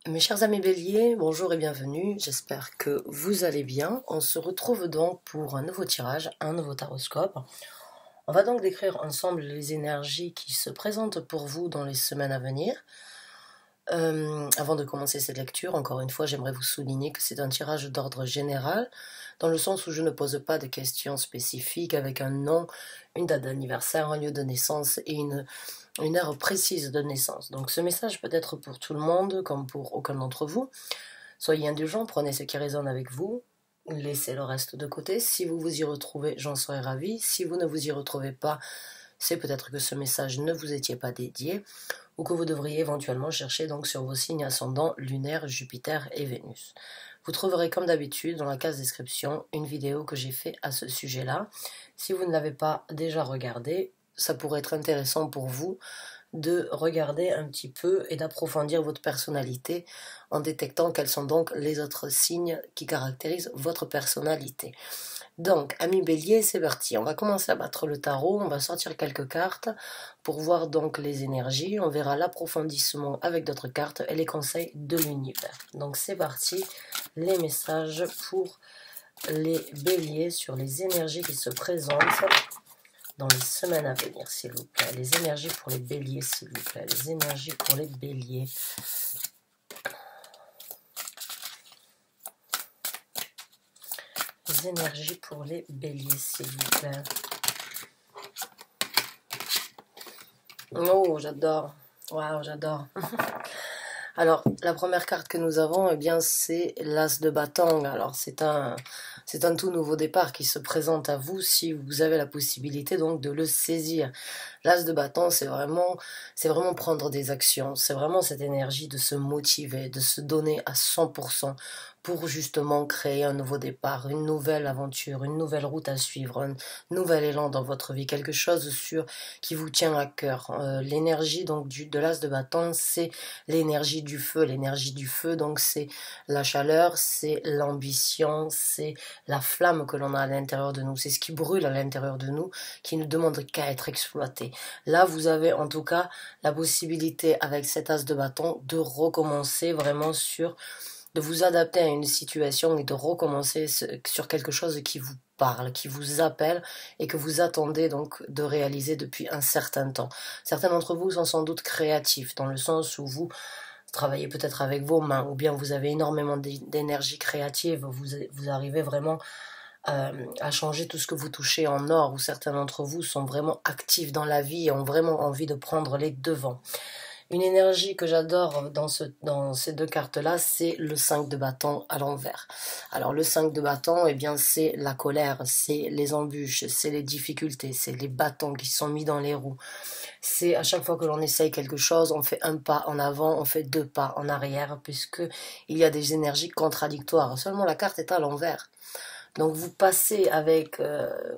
Mes chers amis béliers, bonjour et bienvenue, j'espère que vous allez bien. On se retrouve donc pour un nouveau tirage, un nouveau taroscope. On va donc décrire ensemble les énergies qui se présentent pour vous dans les semaines à venir. Avant de commencer cette lecture, encore une fois, j'aimerais vous souligner que c'est un tirage d'ordre général, dans le sens où je ne pose pas de questions spécifiques avec un nom, une date d'anniversaire, un lieu de naissance et une heure précise de naissance. Donc ce message peut être pour tout le monde comme pour aucun d'entre vous. Soyez indulgents, prenez ce qui résonne avec vous, laissez le reste de côté. Si vous vous y retrouvez, j'en serai ravi. Si vous ne vous y retrouvez pas, c'est peut-être que ce message ne vous était pas dédié ou que vous devriez éventuellement chercher donc sur vos signes ascendants lunaire, Jupiter et Vénus. Vous trouverez comme d'habitude dans la case description une vidéo que j'ai fait à ce sujet-là. Si vous ne l'avez pas déjà regardée, ça pourrait être intéressant pour vous de regarder un petit peu et d'approfondir votre personnalité en détectant quels sont donc les autres signes qui caractérisent votre personnalité. Donc, amis bélier, c'est parti. On va commencer à battre le tarot, on va sortir quelques cartes pour voir donc les énergies. On verra l'approfondissement avec d'autres cartes et les conseils de l'univers. Donc c'est parti, les messages pour les béliers sur les énergies qui se présentent dans les semaines à venir, s'il vous plaît. Les énergies pour les béliers, s'il vous plaît. Les énergies pour les béliers. Les énergies pour les béliers, s'il vous plaît. Oh, j'adore. Waouh, j'adore. Alors, la première carte que nous avons, eh bien, c'est l'As de bâton. Alors, c'est un tout nouveau départ qui se présente à vous si vous avez la possibilité donc de le saisir. L'As de bâton, c'est vraiment prendre des actions. C'est vraiment cette énergie de se motiver, de se donner à 100% pour justement créer un nouveau départ, une nouvelle aventure, une nouvelle route à suivre, un nouvel élan dans votre vie, quelque chose qui vous tient à cœur. L'énergie donc de l'As de bâton, c'est l'énergie du feu. L'énergie du feu, donc c'est la chaleur, c'est l'ambition, c'est la flamme que l'on a à l'intérieur de nous, c'est ce qui brûle à l'intérieur de nous, qui ne demande qu'à être exploité. Là, vous avez en tout cas la possibilité avec cet as de bâton de recommencer vraiment de vous adapter à une situation et de recommencer sur quelque chose qui vous parle, qui vous appelle et que vous attendez donc de réaliser depuis un certain temps. Certains d'entre vous sont sans doute créatifs dans le sens où vous travaillez peut-être avec vos mains ou bien vous avez énormément d'énergie créative, vous arrivez vraiment à changer tout ce que vous touchez en or, ou certains d'entre vous sont vraiment actifs dans la vie et ont vraiment envie de prendre les devants. Une énergie que j'adore dans ces deux cartes-là, c'est le 5 de bâton à l'envers. Alors le 5 de bâton, eh bien c'est la colère, c'est les embûches, c'est les difficultés, c'est les bâtons qui sont mis dans les roues. C'est à chaque fois que l'on essaye quelque chose, on fait un pas en avant, on fait deux pas en arrière, puisque il y a des énergies contradictoires. Seulement la carte est à l'envers. Donc vous passez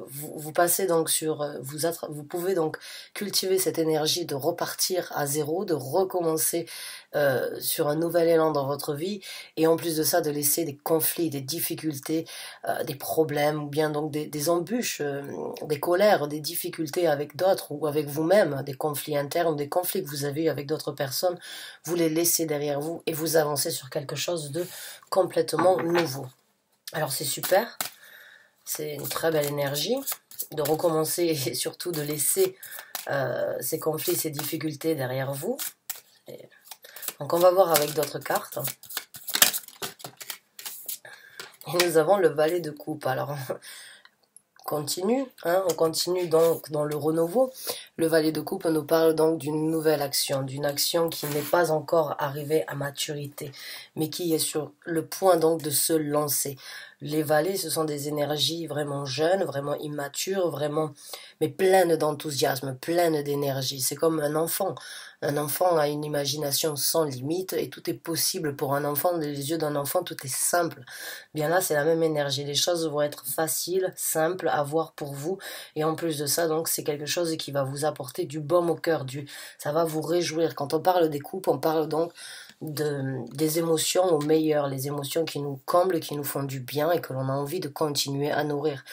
vous passez donc vous pouvez donc cultiver cette énergie de repartir à zéro, de recommencer sur un nouvel élan dans votre vie, et en plus de ça de laisser des conflits, des difficultés, des problèmes, ou bien donc des embûches, des colères, des difficultés avec d'autres ou avec vous-même, des conflits internes, des conflits que vous avez eu avec d'autres personnes, vous les laissez derrière vous et vous avancez sur quelque chose de complètement nouveau. Alors c'est super, c'est une très belle énergie de recommencer et surtout de laisser ces conflits, ces difficultés derrière vous. Donc on va voir avec d'autres cartes. Et nous avons le valet de coupe. Alors on continue donc dans le renouveau. Le valet de coupe nous parle donc d'une nouvelle action, d'une action qui n'est pas encore arrivée à maturité, mais qui est sur le point donc de se lancer. Les valets, ce sont des énergies vraiment jeunes, vraiment immatures, mais pleines d'enthousiasme, pleines d'énergie. C'est comme un enfant. Un enfant a une imagination sans limite et tout est possible pour un enfant. Dans les yeux d'un enfant, tout est simple. Bien là, c'est la même énergie. Les choses vont être faciles, simples à voir pour vous. Et en plus de ça, donc, c'est quelque chose qui va vous apporter du baume au cœur. Ça va vous réjouir. Quand on parle des coupes, on parle donc des émotions au meilleur, les émotions qui nous comblent, qui nous font du bien et que l'on a envie de continuer à nourrir.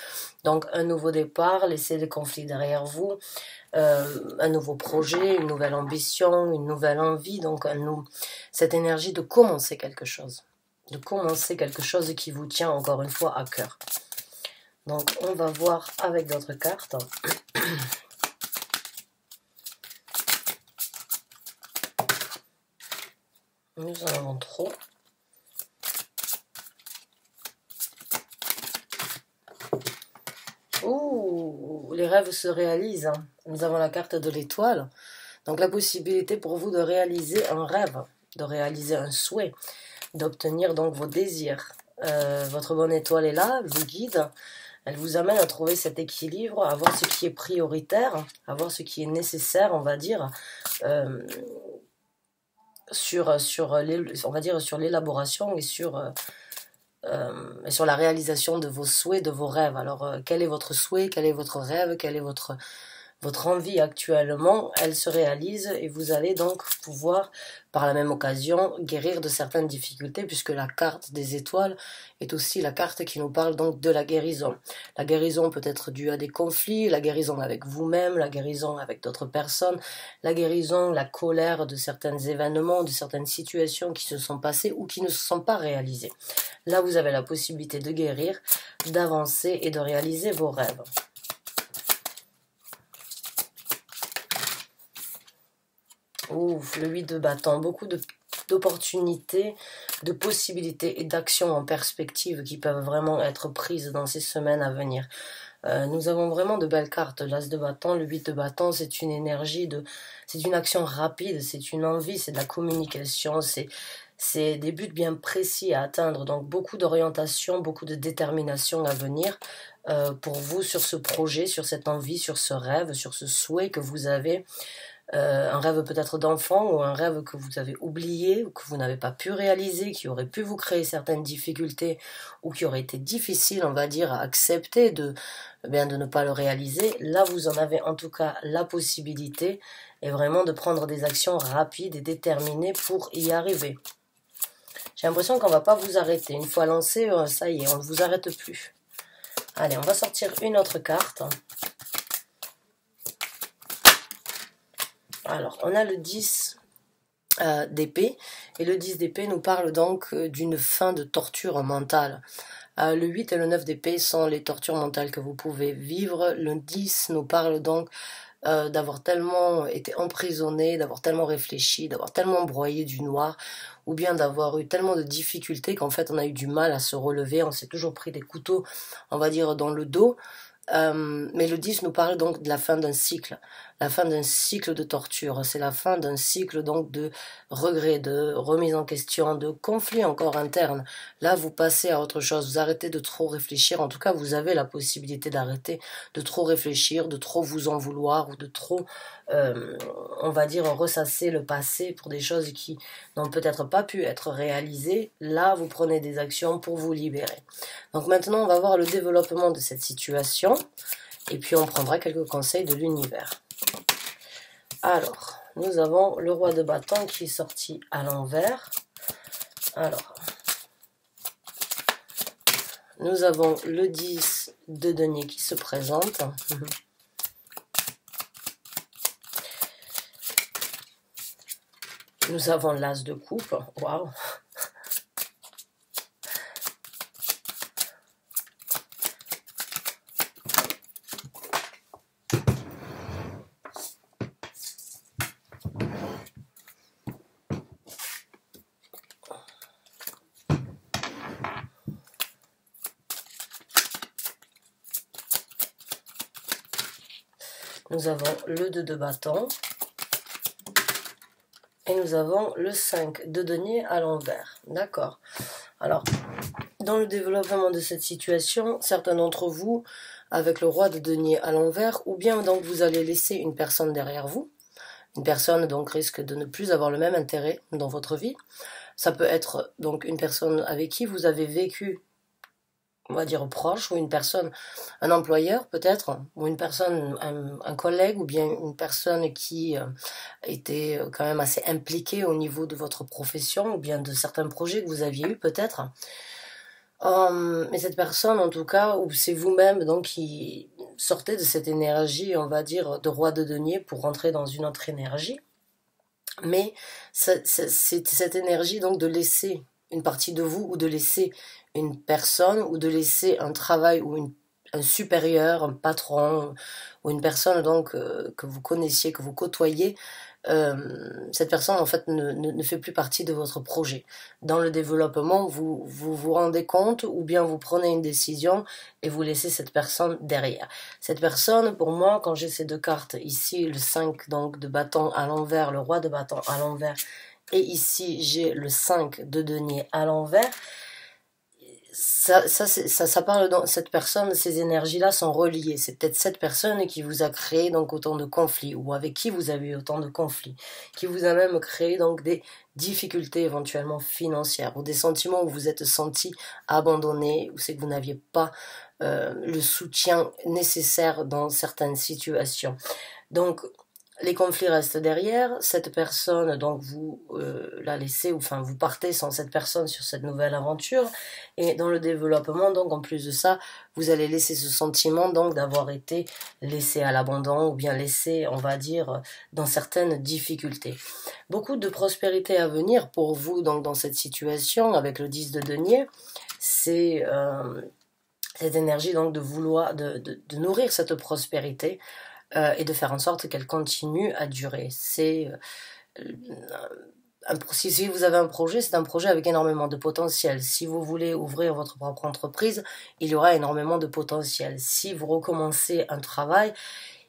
Donc un nouveau départ, laissez les conflits derrière vous, un nouveau projet, une nouvelle ambition, une nouvelle envie, donc cette énergie de commencer quelque chose. De commencer quelque chose qui vous tient encore une fois à cœur. Donc on va voir avec d'autres cartes. Nous en avons trop. Ouh, les rêves se réalisent. Nous avons la carte de l'étoile. Donc la possibilité pour vous de réaliser un rêve, de réaliser un souhait, d'obtenir donc vos désirs. Votre bonne étoile est là, elle vous guide. Elle vous amène à trouver cet équilibre, à voir ce qui est prioritaire, à voir ce qui est nécessaire, on va dire, sur l'élaboration et sur la réalisation de vos souhaits, de vos rêves. Alors, quel est votre souhait, quel est votre rêve, quelle est votre envie actuellement, elle se réalise et vous allez donc pouvoir, par la même occasion, guérir de certaines difficultés puisque la carte des étoiles est aussi la carte qui nous parle donc de la guérison. La guérison peut être due à des conflits, la guérison avec vous-même, la guérison avec d'autres personnes, la guérison, la colère de certains événements, de certaines situations qui se sont passées ou qui ne se sont pas réalisées. Là, vous avez la possibilité de guérir, d'avancer et de réaliser vos rêves. Ouf, le 8 de bâton, beaucoup d'opportunités, de possibilités et d'actions en perspective qui peuvent vraiment être prises dans ces semaines à venir. Nous avons vraiment de belles cartes. L'as de bâton, le 8 de bâton, c'est une énergie, c'est une action rapide, c'est une envie, c'est de la communication, c'est des buts bien précis à atteindre. Donc beaucoup d'orientation, beaucoup de détermination à venir pour vous sur ce projet, sur cette envie, sur ce rêve, sur ce souhait que vous avez. Un rêve peut-être d'enfant ou un rêve que vous avez oublié ou que vous n'avez pas pu réaliser, qui aurait pu vous créer certaines difficultés ou qui aurait été difficile, on va dire, à accepter de ne pas le réaliser. Là, vous en avez en tout cas la possibilité et vraiment de prendre des actions rapides et déterminées pour y arriver. J'ai l'impression qu'on ne va pas vous arrêter. Une fois lancé, ça y est, on ne vous arrête plus. Allez, on va sortir une autre carte. Alors, on a le 10 d'épée, et le 10 d'épée nous parle donc d'une fin de torture mentale. Le 8 et le 9 d'épée sont les tortures mentales que vous pouvez vivre. Le 10 nous parle donc d'avoir tellement été emprisonné, d'avoir tellement réfléchi, d'avoir tellement broyé du noir, ou bien d'avoir eu tellement de difficultés qu'en fait on a eu du mal à se relever, on s'est toujours pris des couteaux, on va dire, dans le dos. Mais le 10 nous parle donc de la fin d'un cycle de torture, c'est la fin d'un cycle donc de regrets, de remise en question, de conflits encore internes. Là, vous passez à autre chose, vous arrêtez de trop réfléchir, en tout cas vous avez la possibilité d'arrêter de trop réfléchir, de trop vous en vouloir ou de trop, on va dire, ressasser le passé pour des choses qui n'ont peut-être pas pu être réalisées. Là, vous prenez des actions pour vous libérer. Donc maintenant, on va voir le développement de cette situation et puis on prendra quelques conseils de l'univers. Alors, nous avons le roi de bâton qui est sorti à l'envers. Alors, nous avons le 10 de denier qui se présente. Nous avons l'as de coupe. Waouh! Nous avons le 2 de bâton. Et nous avons le 5 de denier à l'envers. D'accord. Alors, dans le développement de cette situation, certains d'entre vous, avec le roi de denier à l'envers, ou bien donc vous allez laisser une personne derrière vous. Une personne donc risque de ne plus avoir le même intérêt dans votre vie. Ça peut être donc une personne avec qui vous avez vécu on va dire, proche, ou une personne, un employeur peut-être, ou une personne, un collègue, ou bien une personne qui était quand même assez impliquée au niveau de votre profession, ou bien de certains projets que vous aviez eu peut-être. Mais cette personne, en tout cas, ou c'est vous-même donc qui sortez de cette énergie, on va dire, de roi de denier pour rentrer dans une autre énergie. Mais c'est cette énergie donc de laisser une partie de vous, ou de laisser une personne, ou de laisser un travail, ou un supérieur, un patron, ou une personne donc que vous connaissiez, que vous côtoyez, cette personne en fait ne fait plus partie de votre projet. Dans le développement, vous rendez compte, ou bien vous prenez une décision et vous laissez cette personne derrière. Cette personne, pour moi, quand j'ai ces deux cartes, ici le 5 donc, de bâton à l'envers, le roi de bâton à l'envers, et ici j'ai le 5 de denier à l'envers, ça parle de cette personne, ces énergies-là sont reliées. C'est peut-être cette personne qui vous a créé donc autant de conflits, ou avec qui vous avez eu autant de conflits, qui vous a même créé donc des difficultés éventuellement financières, ou des sentiments où vous vous êtes senti abandonné, ou c'est que vous n'aviez pas le soutien nécessaire dans certaines situations. Donc, les conflits restent derrière, cette personne, donc vous la laissez, ou enfin vous partez sans cette personne sur cette nouvelle aventure, et dans le développement, donc en plus de ça, vous allez laisser ce sentiment donc d'avoir été laissé à l'abandon, ou bien laissé, on va dire, dans certaines difficultés. Beaucoup de prospérité à venir pour vous donc dans cette situation, avec le 10 de denier, c'est cette énergie donc de vouloir, de nourrir cette prospérité, et de faire en sorte qu'elle continue à durer. C'est si vous avez un projet, c'est un projet avec énormément de potentiel. Si vous voulez ouvrir votre propre entreprise, il y aura énormément de potentiel. Si vous recommencez un travail,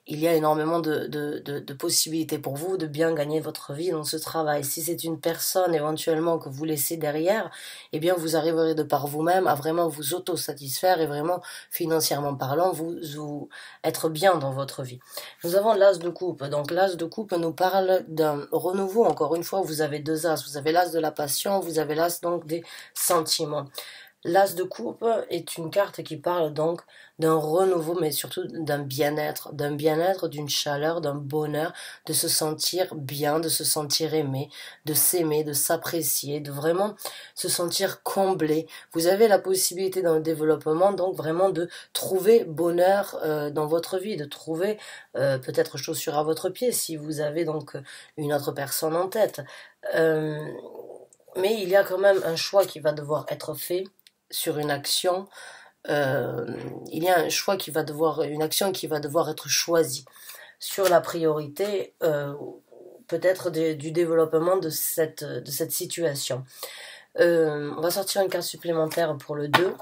il y a énormément de possibilités pour vous de bien gagner votre vie dans ce travail. Si c'est une personne éventuellement que vous laissez derrière, eh bien vous arriverez de par vous-même à vraiment vous auto-satisfaire, et vraiment financièrement parlant, vous être bien dans votre vie. Nous avons l'as de coupe. Donc l'as de coupe nous parle d'un renouveau. Encore une fois, vous avez deux as. Vous avez l'as de la passion, vous avez l'as donc des sentiments. L'as de coupe est une carte qui parle donc d'un renouveau, mais surtout d'un bien-être, d'une chaleur, d'un bonheur, de se sentir bien, de se sentir aimé, de s'aimer, de s'apprécier, de vraiment se sentir comblé. Vous avez la possibilité dans le développement donc vraiment de trouver bonheur dans votre vie, de trouver peut-être chaussure à votre pied si vous avez donc une autre personne en tête. Mais il y a quand même un choix qui va devoir être fait sur une action. Il y a un choix une action qui va devoir être choisie sur la priorité, peut-être du développement de cette situation. On va sortir une carte supplémentaire pour le 2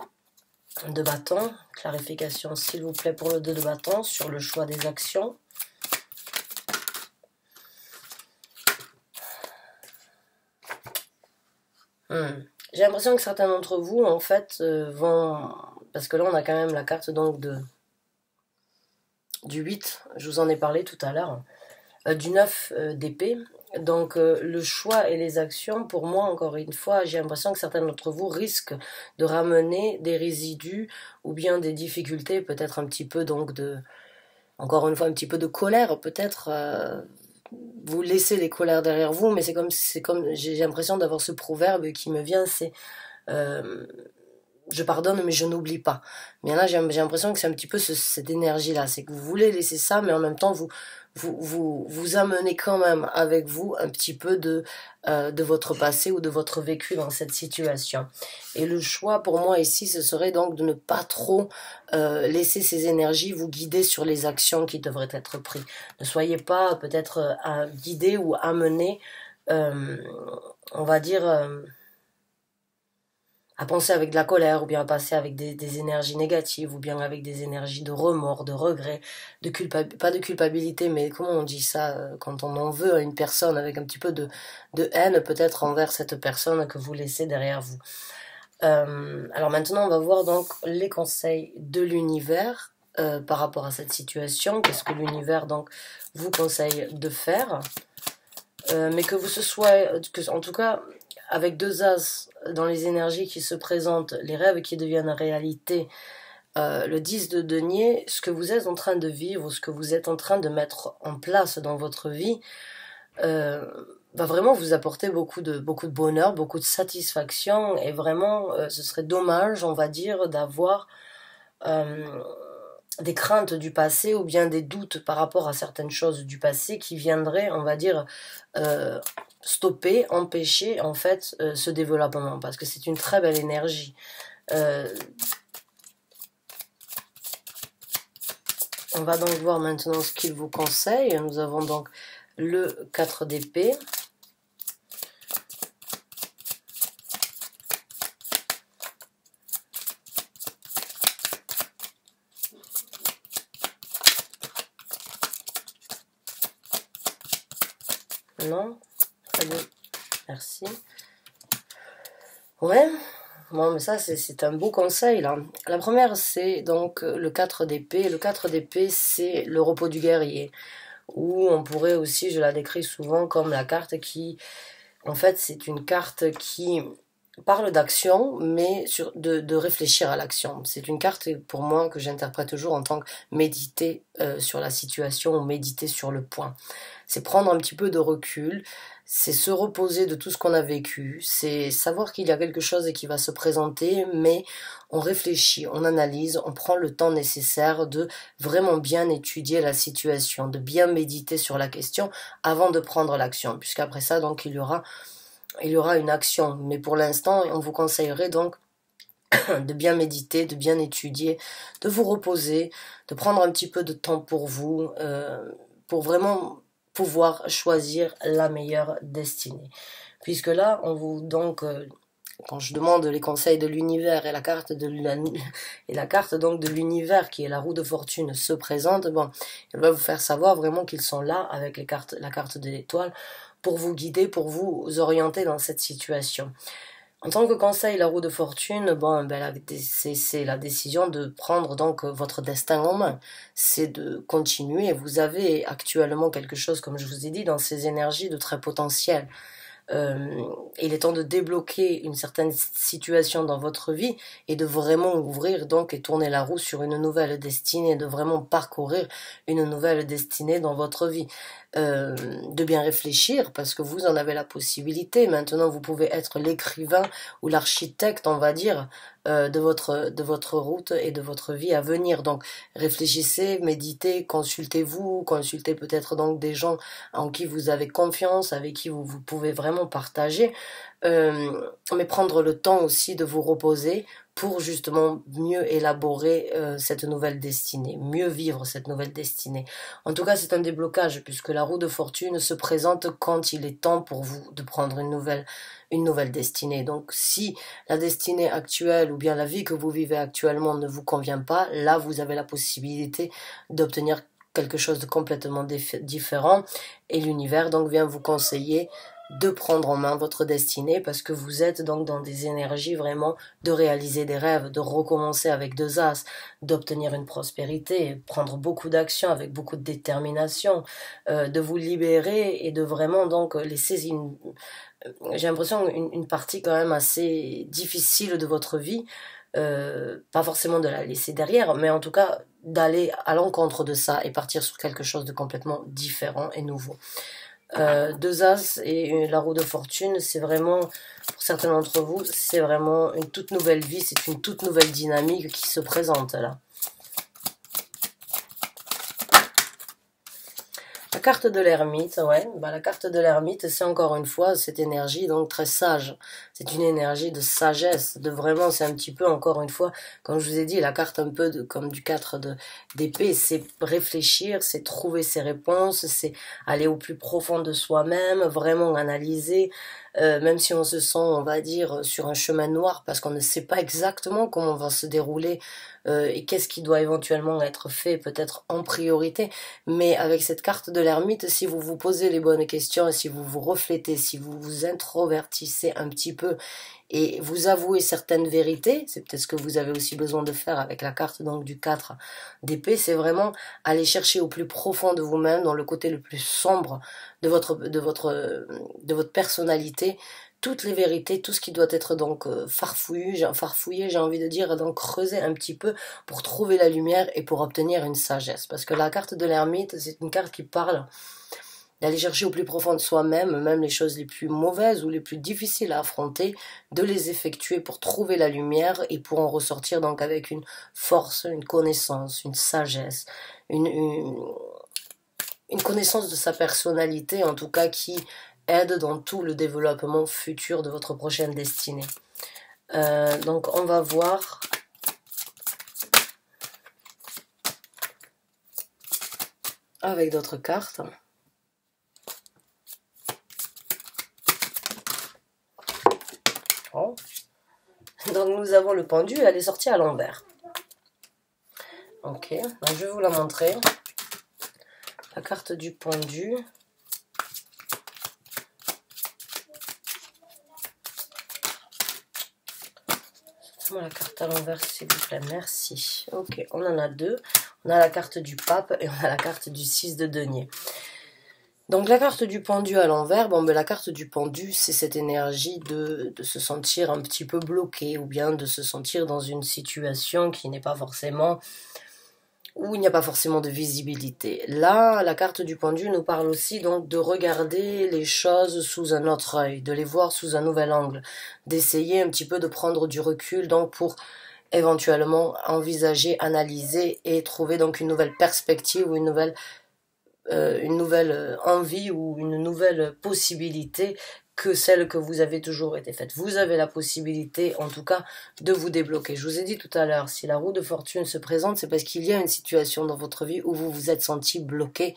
de bâton. Clarification s'il vous plaît pour le 2 de bâton sur le choix des actions. J'ai l'impression que certains d'entre vous, en fait, vont... Parce que là, on a quand même la carte donc du 8, je vous en ai parlé tout à l'heure, du 9 d'épée. Donc, le choix et les actions, pour moi, encore une fois, j'ai l'impression que certains d'entre vous risquent de ramener des résidus, ou bien des difficultés, peut-être un petit peu donc encore une fois, un petit peu de colère, peut-être... vous laissez les colères derrière vous, mais c'est comme j'ai l'impression d'avoir ce proverbe qui me vient, c'est je pardonne mais je n'oublie pas. Mais là j'ai l'impression que c'est un petit peu cette énergie-là, c'est que vous voulez laisser ça, mais en même temps vous amenez quand même avec vous un petit peu de votre passé, ou de votre vécu dans cette situation. Et le choix pour moi ici, ce serait donc de ne pas trop laisser ces énergies vous guider sur les actions qui devraient être prises. Ne soyez pas peut-être guidé ou amené, on va dire... à penser avec de la colère, ou bien à passer avec des énergies négatives, ou bien avec des énergies de remords, de regrets, pas de culpabilité, mais comment on dit ça, quand on en veut à une personne, avec un petit peu de haine peut-être envers cette personne que vous laissez derrière vous. Alors maintenant, on va voir donc les conseils de l'univers par rapport à cette situation. Qu'est-ce que l'univers donc vous conseille de faire mais que vous ce soit, en tout cas, avec deux as dans les énergies qui se présentent, les rêves qui deviennent réalité, le 10 de denier, ce que vous êtes en train de vivre, ce que vous êtes en train de mettre en place dans votre vie, va vraiment vous apporter beaucoup de bonheur, beaucoup de satisfaction, et vraiment, ce serait dommage, on va dire, d'avoir des craintes du passé ou bien des doutes par rapport à certaines choses du passé qui viendraient, on va dire, stopper, empêcher en fait ce développement, parce que c'est une très belle énergie. On va donc voir maintenant ce qu'il vous conseille. Nous avons donc le 4 d'épée. Non, très bien, merci. Ouais, bon, mais ça c'est un beau conseil là. La première c'est donc le 4 d'épée. Le 4 d'épée c'est le repos du guerrier. Ou on pourrait aussi, je la décris souvent comme la carte qui, en fait c'est une carte qui parle d'action, mais de réfléchir à l'action. C'est une carte pour moi que j'interprète toujours en tant que méditer sur la situation ou méditer sur le point. C'est prendre un petit peu de recul, c'est se reposer de tout ce qu'on a vécu, c'est savoir qu'il y a quelque chose qui va se présenter, mais on réfléchit, on analyse, on prend le temps nécessaire de vraiment bien étudier la situation, de bien méditer sur la question avant de prendre l'action, puisqu'après ça, donc, il y aura une action. Mais pour l'instant, on vous conseillerait donc de bien méditer, de bien étudier, de vous reposer, de prendre un petit peu de temps pour vraiment pouvoir choisir la meilleure destinée. Puisque là, on vous donc quand je demande les conseils de l'univers et la carte donc de l'univers qui est la roue de fortune se présente, bon, elle va vous faire savoir vraiment qu'ils sont là avec la carte de l'étoile pour vous guider, pour vous orienter dans cette situation. En tant que conseil, la roue de fortune, bon, ben, c'est la décision de prendre donc votre destin en main. C'est de continuer. Vous avez actuellement quelque chose, comme je vous ai dit, dans ces énergies de très potentiel. Il est temps de débloquer une certaine situation dans votre vie et de vraiment ouvrir donc et tourner la roue sur une nouvelle destinée, de vraiment parcourir une nouvelle destinée dans votre vie. De bien réfléchir parce que vous en avez la possibilité. Maintenant, vous pouvez être l'écrivain ou l'architecte, on va dire, de votre route et de votre vie à venir. Donc, réfléchissez, méditez, consultez-vous, consultez peut-être donc des gens en qui vous avez confiance, avec qui vous pouvez vraiment partager, mais prendre le temps aussi de vous reposer pour justement mieux élaborer cette nouvelle destinée, mieux vivre cette nouvelle destinée. En tout cas, c'est un déblocage puisque la roue de fortune se présente quand il est temps pour vous de prendre une nouvelle destinée. Donc, si la destinée actuelle ou bien la vie que vous vivez actuellement ne vous convient pas, là, vous avez la possibilité d'obtenir quelque chose de complètement différent et l'univers donc vient vous conseiller de prendre en main votre destinée parce que vous êtes donc dans des énergies vraiment de réaliser des rêves, de recommencer avec deux as, d'obtenir une prospérité, prendre beaucoup d'actions avec beaucoup de détermination, de vous libérer et de vraiment donc laisser j'ai l'impression une partie quand même assez difficile de votre vie, pas forcément de la laisser derrière, mais en tout cas d'aller à l'encontre de ça et partir sur quelque chose de complètement différent et nouveau. Deux as et la roue de fortune, c'est vraiment, pour certains d'entre vous, c'est vraiment une toute nouvelle vie, c'est une toute nouvelle dynamique qui se présente là. La carte de l'ermite, ouais, bah la carte de l'ermite, c'est encore une fois cette énergie donc très sage. C'est une énergie de sagesse, de vraiment, c'est un petit peu encore une fois, comme je vous ai dit, la carte un peu comme du 4 d'épée, c'est réfléchir, c'est trouver ses réponses, c'est aller au plus profond de soi-même, vraiment analyser, même si on se sent, on va dire, sur un chemin noir parce qu'on ne sait pas exactement comment va se dérouler et qu'est-ce qui doit éventuellement être fait peut-être en priorité, mais avec cette carte de l'ermite, si vous vous posez les bonnes questions, si vous vous reflétez, si vous vous introvertissez un petit peu et vous avouez certaines vérités, c'est peut-être ce que vous avez aussi besoin de faire avec la carte donc du 4 d'épée, c'est vraiment aller chercher au plus profond de vous-même, dans le côté le plus sombre votre personnalité, toutes les vérités, tout ce qui doit être donc farfouillé, j'ai envie de dire, donc creuser un petit peu pour trouver la lumière et pour obtenir une sagesse. Parce que la carte de l'ermite, c'est une carte qui parle d'aller chercher au plus profond de soi-même, même les choses les plus mauvaises ou les plus difficiles à affronter, de les effectuer pour trouver la lumière et pour en ressortir donc avec une force, une connaissance, une sagesse, une connaissance de sa personnalité, en tout cas qui aide dans tout le développement futur de votre prochaine destinée. Donc on va voir avec d'autres cartes. Oh. Donc nous avons le pendu, elle est sortie à l'envers. Ok, donc je vais vous la montrer. La carte du pendu. Moi la carte à l'envers s'il vous plaît, merci. Ok, on en a deux. On a la carte du pape et on a la carte du 6 de denier. Donc la carte du pendu à l'envers, bon ben la carte du pendu, c'est cette énergie de se sentir un petit peu bloqué ou bien de se sentir dans une situation qui n'est pas forcément, où il n'y a pas forcément de visibilité. Là, la carte du pendu nous parle aussi donc de regarder les choses sous un autre œil, de les voir sous un nouvel angle, d'essayer un petit peu de prendre du recul donc pour éventuellement envisager, analyser et trouver donc une nouvelle perspective ou une nouvelle envie ou une nouvelle possibilité que celle que vous avez toujours été faite. Vous avez la possibilité, en tout cas, de vous débloquer. Je vous ai dit tout à l'heure, si la roue de fortune se présente, c'est parce qu'il y a une situation dans votre vie où vous vous êtes senti bloqué,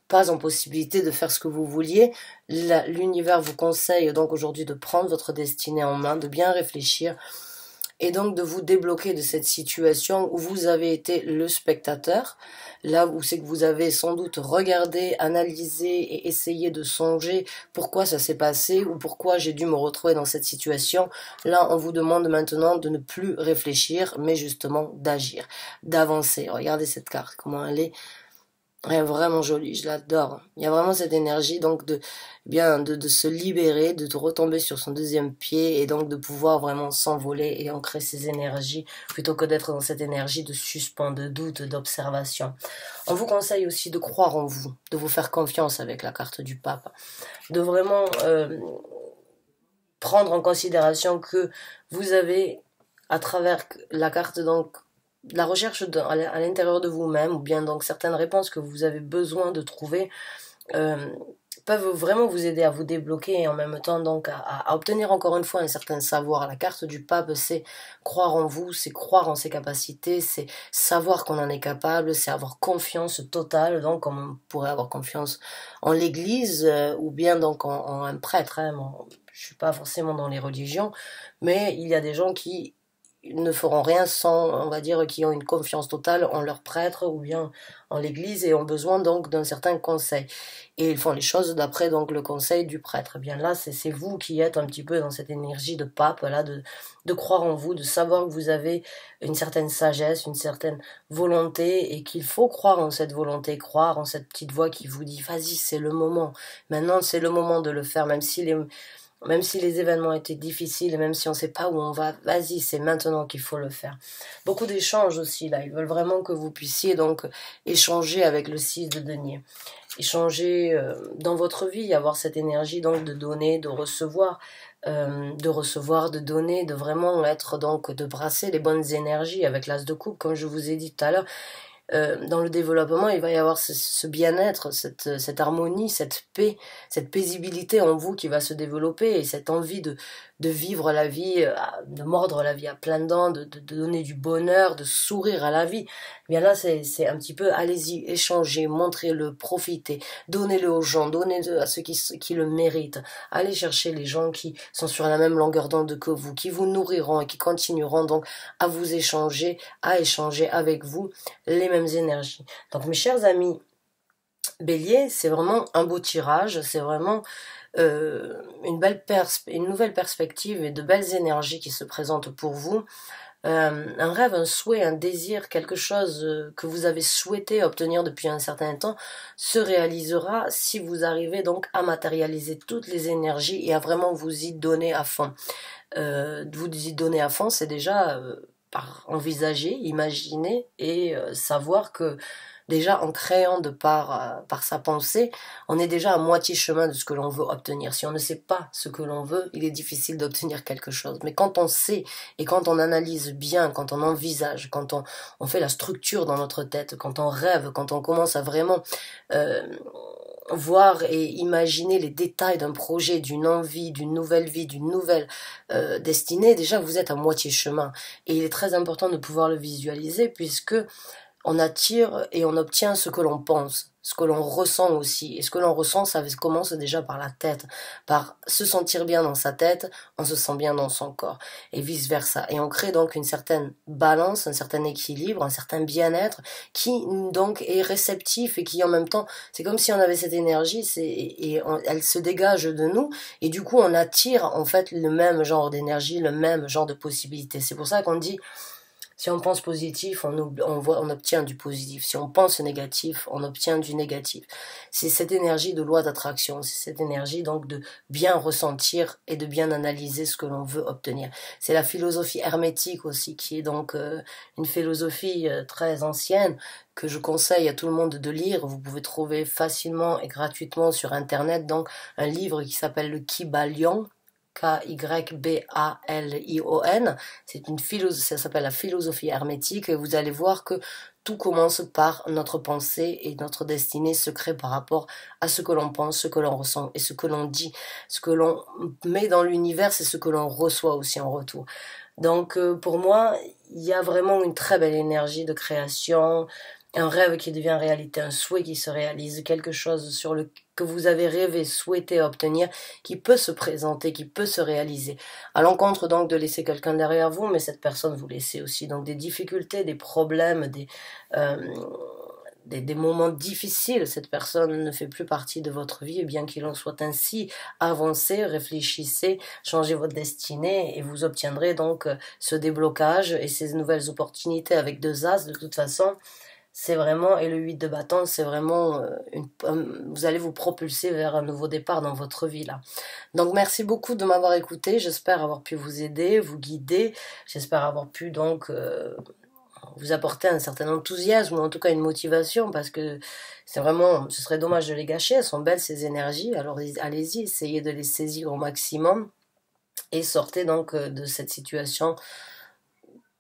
pas en possibilité de faire ce que vous vouliez. L'univers vous conseille donc aujourd'hui de prendre votre destinée en main, de bien réfléchir, et donc de vous débloquer de cette situation où vous avez été le spectateur, là où c'est que vous avez sans doute regardé, analysé et essayé de songer pourquoi ça s'est passé ou pourquoi j'ai dû me retrouver dans cette situation. Là, on vous demande maintenant de ne plus réfléchir, mais justement d'agir, d'avancer. Regardez cette carte, comment elle est. Elle est vraiment jolie, je l'adore. Il y a vraiment cette énergie donc de se libérer, de retomber sur son deuxième pied et donc de pouvoir vraiment s'envoler et ancrer ses énergies plutôt que d'être dans cette énergie de suspens, de doute, d'observation. On vous conseille aussi de croire en vous, de vous faire confiance avec la carte du pape, de vraiment prendre en considération que vous avez à travers la carte donc la recherche à l'intérieur de vous-même ou bien donc certaines réponses que vous avez besoin de trouver peuvent vraiment vous aider à vous débloquer et en même temps donc à obtenir encore une fois un certain savoir. La carte du pape, c'est croire en vous, c'est croire en ses capacités, c'est savoir qu'on en est capable, c'est avoir confiance totale, donc comme on pourrait avoir confiance en l'église ou bien donc en un prêtre. Bon, je suis pas forcément dans les religions, mais il y a des gens qui ne feront rien sans, on va dire, qui ont une confiance totale en leur prêtre ou bien en l'église et ont besoin donc d'un certain conseil. Et ils font les choses d'après donc le conseil du prêtre. Eh bien là, c'est vous qui êtes un petit peu dans cette énergie de pape, là, de croire en vous, de savoir que vous avez une certaine sagesse, une certaine volonté et qu'il faut croire en cette volonté, croire en cette petite voix qui vous dit, vas-y, c'est le moment. Maintenant, c'est le moment de le faire, même si les événements étaient difficiles, même si on ne sait pas où on va, vas-y, c'est maintenant qu'il faut le faire. Beaucoup d'échanges aussi, là. Ils veulent vraiment que vous puissiez donc échanger avec le 6 de denier. Échanger dans votre vie, avoir cette énergie donc de donner, de recevoir, de donner, de vraiment être donc, de brasser les bonnes énergies avec l'as de coupe, comme je vous ai dit tout à l'heure. Dans le développement, il va y avoir ce bien-être, cette harmonie, cette paix, cette paisibilité en vous qui va se développer et cette envie de vivre la vie, de mordre la vie à pleines dents, de donner du bonheur, de sourire à la vie. Eh bien là, c'est un petit peu, allez-y, échangez, montrez-le, profitez, donnez-le aux gens, donnez-le à ceux qui le méritent. Allez chercher les gens qui sont sur la même longueur d'onde que vous, qui vous nourriront et qui continueront donc à vous échanger, à échanger avec vous les mêmes énergies. Donc mes chers amis Bélier, c'est vraiment un beau tirage, c'est vraiment une nouvelle perspective et de belles énergies qui se présentent pour vous. un rêve, un souhait, un désir, quelque chose que vous avez souhaité obtenir depuis un certain temps se réalisera si vous arrivez donc à matérialiser toutes les énergies et à vraiment vous y donner à fond. Vous y donner à fond, c'est déjà par envisager, imaginer et savoir que déjà en créant par sa pensée, on est déjà à moitié chemin de ce que l'on veut obtenir. Si on ne sait pas ce que l'on veut, il est difficile d'obtenir quelque chose. Mais quand on sait et quand on analyse bien, quand on envisage, quand on fait la structure dans notre tête, quand on rêve, quand on commence à vraiment voir et imaginer les détails d'un projet, d'une envie, d'une nouvelle vie, d'une nouvelle destinée, déjà vous êtes à moitié chemin. Et il est très important de pouvoir le visualiser puisque on attire et on obtient ce que l'on pense, ce que l'on ressent aussi. Et ce que l'on ressent, ça commence déjà par la tête, par se sentir bien dans sa tête, on se sent bien dans son corps, et vice-versa. Et on crée donc une certaine balance, un certain équilibre, un certain bien-être, qui donc est réceptif et qui en même temps, c'est comme si on avait cette énergie, elle se dégage de nous, et du coup on attire en fait le même genre d'énergie, le même genre de possibilités. C'est pour ça qu'on dit, si on pense positif, on obtient du positif. Si on pense négatif, on obtient du négatif. C'est cette énergie de loi d'attraction, c'est cette énergie donc de bien ressentir et de bien analyser ce que l'on veut obtenir. C'est la philosophie hermétique aussi, qui est donc une philosophie très ancienne, que je conseille à tout le monde de lire. Vous pouvez trouver facilement et gratuitement sur Internet donc un livre qui s'appelle le Kybalion, Kybalion, c'est une philosophie, ça s'appelle la philosophie hermétique, et vous allez voir que tout commence par notre pensée et notre destinée se crée par rapport à ce que l'on pense, ce que l'on ressent et ce que l'on dit. Ce que l'on met dans l'univers, c'est ce que l'on reçoit aussi en retour. Donc pour moi, il y a vraiment une très belle énergie de création, un rêve qui devient réalité, un souhait qui se réalise, quelque chose que vous avez rêvé, souhaité obtenir, qui peut se présenter, qui peut se réaliser. À l'encontre donc de laisser quelqu'un derrière vous, mais cette personne vous laissez aussi donc des difficultés, des problèmes, des moments difficiles. Cette personne ne fait plus partie de votre vie, et bien qu'il en soit ainsi, avancez, réfléchissez, changez votre destinée et vous obtiendrez donc ce déblocage et ces nouvelles opportunités avec 2 As. De toute façon, c'est vraiment, et le 8 de bâton, c'est vraiment, vous allez vous propulser vers un nouveau départ dans votre vie là. Donc merci beaucoup de m'avoir écouté, j'espère avoir pu vous aider, vous guider, j'espère avoir pu donc vous apporter un certain enthousiasme, ou en tout cas une motivation, parce que c'est vraiment, ce serait dommage de les gâcher, elles sont belles ces énergies, alors allez-y, essayez de les saisir au maximum, et sortez donc de cette situation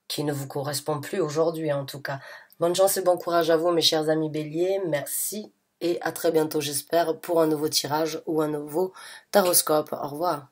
qui ne vous correspond plus aujourd'hui en tout cas. Bonne chance et bon courage à vous mes chers amis béliers, merci et à très bientôt j'espère pour un nouveau tirage ou un nouveau taroscope. Au revoir.